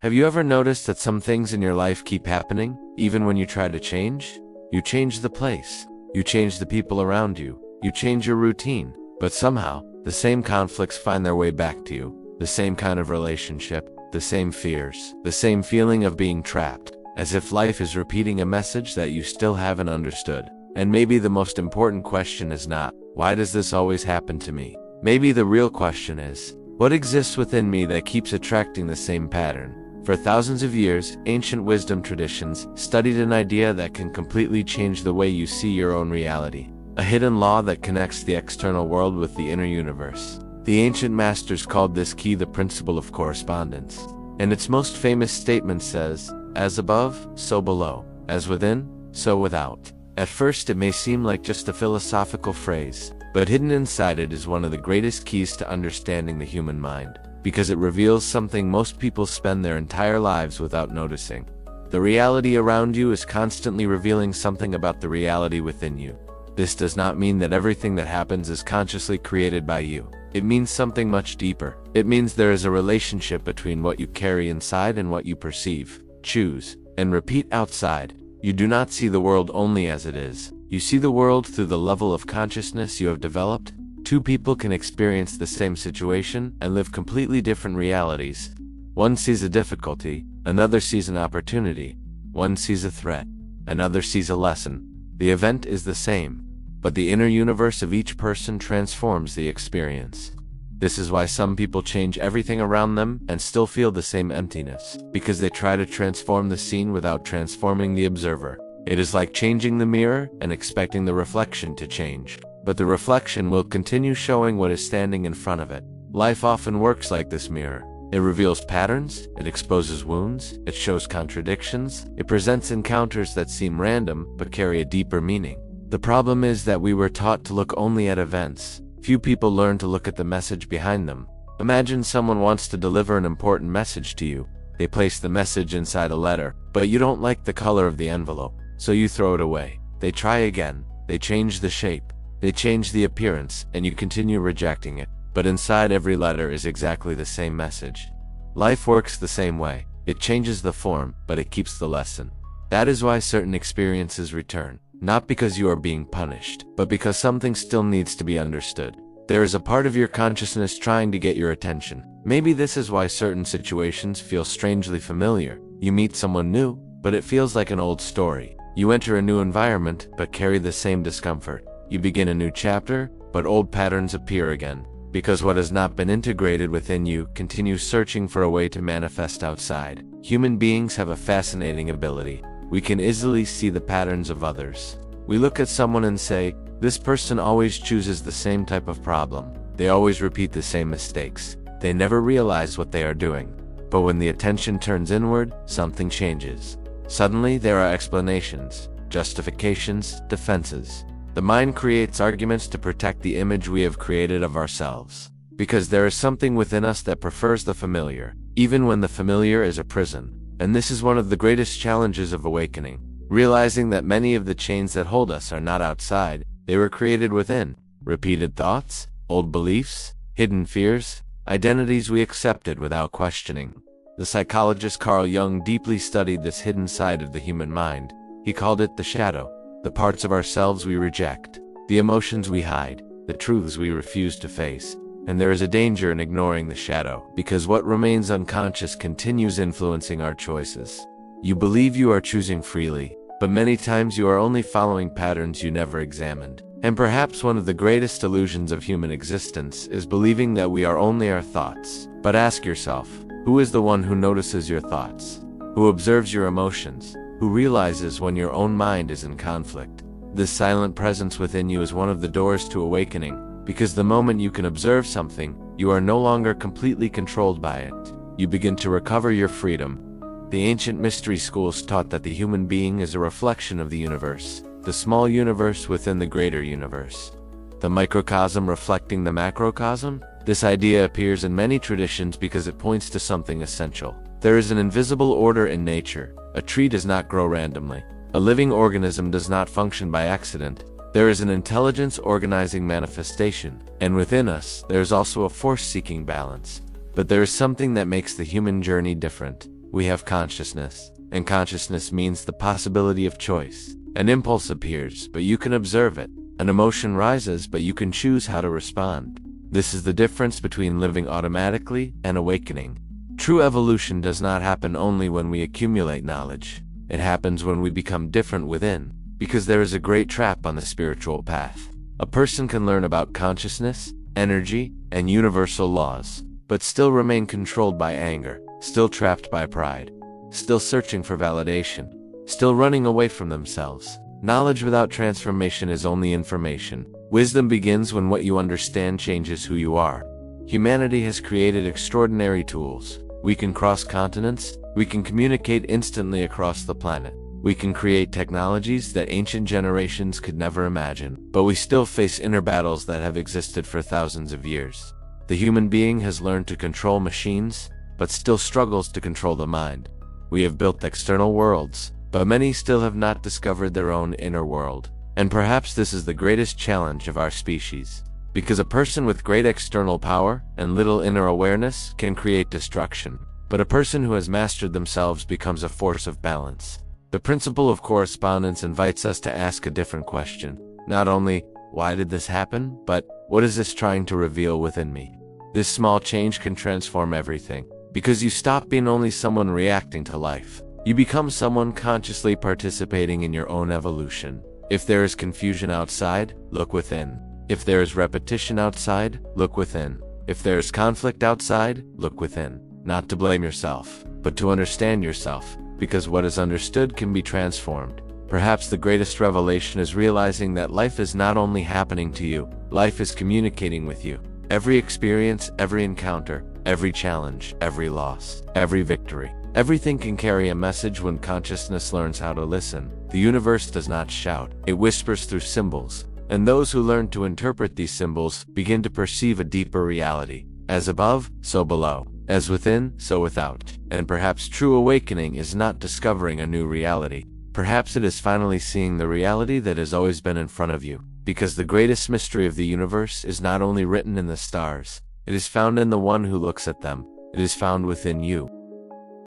Have you ever noticed that some things in your life keep happening, even when you try to change? You change the place, you change the people around you, you change your routine, but somehow, the same conflicts find their way back to you, the same kind of relationship, the same fears, the same feeling of being trapped, as if life is repeating a message that you still haven't understood. And maybe the most important question is not, why does this always happen to me? Maybe the real question is, what exists within me that keeps attracting the same pattern? For thousands of years, ancient wisdom traditions studied an idea that can completely change the way you see your own reality, a hidden law that connects the external world with the inner universe. The ancient masters called this key the Principle of Correspondence, and its most famous statement says, "As above, so below, as within, so without." At first it may seem like just a philosophical phrase, but hidden inside it is one of the greatest keys to understanding the human mind, because it reveals something most people spend their entire lives without noticing. The reality around you is constantly revealing something about the reality within you. This does not mean that everything that happens is consciously created by you. It means something much deeper. It means there is a relationship between what you carry inside and what you perceive, choose, and repeat outside. You do not see the world only as it is. You see the world through the level of consciousness you have developed. Two people can experience the same situation and live completely different realities. One sees a difficulty, another sees an opportunity. One sees a threat, another sees a lesson. The event is the same, but the inner universe of each person transforms the experience. This is why some people change everything around them and still feel the same emptiness, because they try to transform the scene without transforming the observer. It is like changing the mirror and expecting the reflection to change, but the reflection will continue showing what is standing in front of it. Life often works like this mirror. It reveals patterns, it exposes wounds, it shows contradictions, it presents encounters that seem random but carry a deeper meaning. The problem is that we were taught to look only at events. Few people learn to look at the message behind them. Imagine someone wants to deliver an important message to you. They place the message inside a letter, but you don't like the color of the envelope, so you throw it away. They try again, they change the shape, they change the appearance, and you continue rejecting it. But inside every letter is exactly the same message. Life works the same way. It changes the form, but it keeps the lesson. That is why certain experiences return, not because you are being punished, but because something still needs to be understood. There is a part of your consciousness trying to get your attention. Maybe this is why certain situations feel strangely familiar. You meet someone new, but it feels like an old story. You enter a new environment, but carry the same discomfort. You begin a new chapter, but old patterns appear again. Because what has not been integrated within you continues searching for a way to manifest outside. Human beings have a fascinating ability. We can easily see the patterns of others. We look at someone and say, this person always chooses the same type of problem. They always repeat the same mistakes. They never realize what they are doing. But when the attention turns inward, something changes. Suddenly there are explanations, justifications, defenses. The mind creates arguments to protect the image we have created of ourselves. Because there is something within us that prefers the familiar, even when the familiar is a prison. And this is one of the greatest challenges of awakening. Realizing that many of the chains that hold us are not outside, they were created within. Repeated thoughts, old beliefs, hidden fears, identities we accepted without questioning. The psychologist Carl Jung deeply studied this hidden side of the human mind. He called it the shadow. The parts of ourselves we reject, the emotions we hide, the truths we refuse to face. And there is a danger in ignoring the shadow, because what remains unconscious continues influencing our choices. You believe you are choosing freely, but many times you are only following patterns you never examined. And perhaps one of the greatest illusions of human existence is believing that we are only our thoughts. But ask yourself, who is the one who notices your thoughts? Who observes your emotions? Who realizes when your own mind is in conflict? This silent presence within you is one of the doors to awakening, because the moment you can observe something, you are no longer completely controlled by it. You begin to recover your freedom. The ancient mystery schools taught that the human being is a reflection of the universe, the small universe within the greater universe. The microcosm reflecting the macrocosm? This idea appears in many traditions because it points to something essential. There is an invisible order in nature. A tree does not grow randomly. A living organism does not function by accident. There is an intelligence organizing manifestation, and within us, there is also a force seeking balance. But there is something that makes the human journey different. we have consciousness, and consciousness means the possibility of choice. An impulse appears, but you can observe it. An emotion rises, but you can choose how to respond. This is the difference between living automatically and awakening. True evolution does not happen only when we accumulate knowledge. It happens when we become different within, because there is a great trap on the spiritual path. A person can learn about consciousness, energy, and universal laws, but still remain controlled by anger, still trapped by pride, still searching for validation, still running away from themselves. Knowledge without transformation is only information. Wisdom begins when what you understand changes who you are. Humanity has created extraordinary tools. We can cross continents, we can communicate instantly across the planet. We can create technologies that ancient generations could never imagine, but we still face inner battles that have existed for thousands of years. The human being has learned to control machines, but still struggles to control the mind. We have built external worlds, but many still have not discovered their own inner world. And perhaps this is the greatest challenge of our species. Because a person with great external power and little inner awareness can create destruction. But a person who has mastered themselves becomes a force of balance. The principle of correspondence invites us to ask a different question. Not only, why did this happen, but what is this trying to reveal within me? This small change can transform everything. Because you stop being only someone reacting to life. You become someone consciously participating in your own evolution. If there is confusion outside, look within. If there is repetition outside, look within. If there is conflict outside, look within. Not to blame yourself, but to understand yourself, because what is understood can be transformed. Perhaps the greatest revelation is realizing that life is not only happening to you, life is communicating with you. Every experience, every encounter, every challenge, every loss, every victory. Everything can carry a message when consciousness learns how to listen. The universe does not shout, it whispers through symbols. And those who learn to interpret these symbols begin to perceive a deeper reality. As above, so below. As within, so without. And perhaps true awakening is not discovering a new reality. Perhaps it is finally seeing the reality that has always been in front of you. Because the greatest mystery of the universe is not only written in the stars, it is found in the one who looks at them. It is found within you.